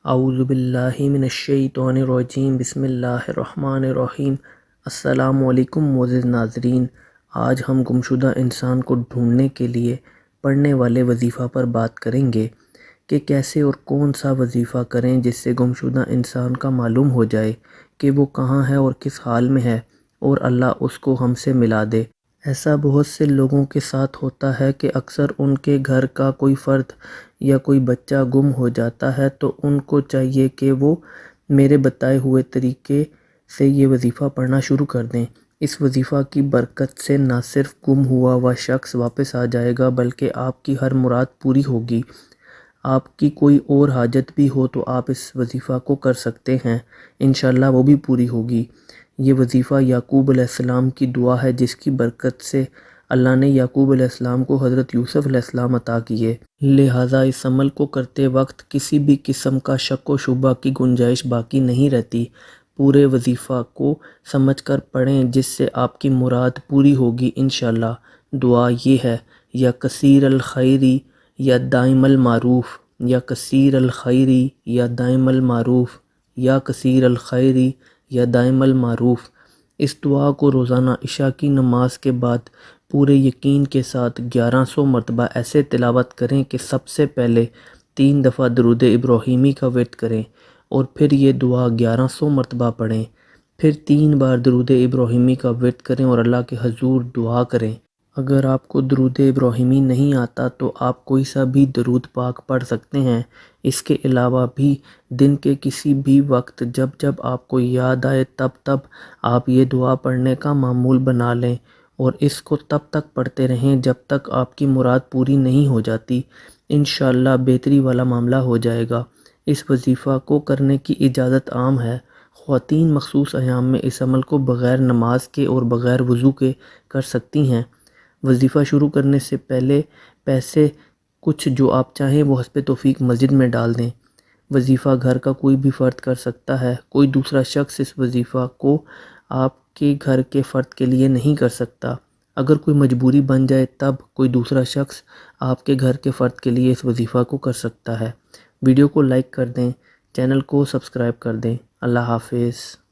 اعوذ باللہ من الشیطان الرجیم، بسم اللہ الرحمن الرحیم۔ السلام علیکم معزز ناظرین، آج ہم گمشدہ انسان کو ڈھونڈنے کے لیے پڑھنے والے وظیفہ پر بات کریں گے کہ کیسے اور کون سا وظیفہ کریں جس سے گمشدہ انسان کا معلوم ہو جائے کہ وہ کہاں ہے اور کس حال میں ہے، اور اللہ اس کو ہم سے ملا دے۔ ایسا بہت سے لوگوں کے ساتھ ہوتا ہے کہ اکثر ان کے گھر کا کوئی فرد یا کوئی بچہ گم ہو جاتا ہے تو ان کو چاہیے کہ وہ میرے بتائے ہوئے طریقے سے یہ وظیفہ پڑھنا شروع کر دیں۔ اس وظیفہ کی برکت سے نہ صرف گم ہوا ہوا شخص واپس آ جائے گا بلکہ آپ کی ہر مراد پوری ہوگی۔ آپ کی کوئی اور حاجت بھی ہو تو آپ اس وظیفہ کو کر سکتے ہیں، انشاءاللہ وہ بھی پوری ہوگی۔ یہ وظیفہ یعقوب علیہ السلام کی دعا ہے جس کی برکت سے اللہ نے یعقوب علیہ السلام کو حضرت یوسف علیہ السلام عطا کیے، لہٰذا اس عمل کو کرتے وقت کسی بھی قسم کا شک و شبہ کی گنجائش باقی نہیں رہتی۔ پورے وظیفہ کو سمجھ کر پڑھیں جس سے آپ کی مراد پوری ہوگی انشاءاللہ۔ دعا یہ ہے: یا کثیر الخیری یا دائم المعروف، یا کثیر الخیری یا دائم المعروف، یا کثیر الخیری یا دائم المعروف۔ اس دعا کو روزانہ عشاء کی نماز کے بعد پورے یقین کے ساتھ 1100 مرتبہ ایسے تلاوت کریں کہ سب سے پہلے 3 دفعہ درود ابراہیمی کا ورد کریں اور پھر یہ دعا 1100 مرتبہ پڑھیں، پھر 3 بار درود ابراہیمی کا ورد کریں اور اللہ کے حضور دعا کریں۔ اگر آپ کو درود ابراہیمی نہیں آتا تو آپ کوئی سا بھی درود پاک پڑھ سکتے ہیں۔ اس کے علاوہ بھی دن کے کسی بھی وقت جب جب آپ کو یاد آئے تب آپ یہ دعا پڑھنے کا معمول بنا لیں اور اس کو تب تک پڑھتے رہیں جب تک آپ کی مراد پوری نہیں ہو جاتی۔ انشاءاللہ بہتری والا معاملہ ہو جائے گا۔ اس وظیفہ کو کرنے کی اجازت عام ہے۔ خواتین مخصوص ایام میں اس عمل کو بغیر نماز کے اور بغیر وضو کے کر سکتی ہیں۔ وظیفہ شروع کرنے سے پہلے پیسے کچھ جو آپ چاہیں وہ حسب توفیق مسجد میں ڈال دیں۔ وظیفہ گھر کا کوئی بھی فرد کر سکتا ہے، کوئی دوسرا شخص اس وظیفہ کو آپ کے گھر کے فرد کے لیے نہیں کر سکتا۔ اگر کوئی مجبوری بن جائے تب کوئی دوسرا شخص آپ کے گھر کے فرد کے لیے اس وظیفہ کو کر سکتا ہے۔ ویڈیو کو لائک کر دیں، چینل کو سبسکرائب کر دیں۔ اللہ حافظ۔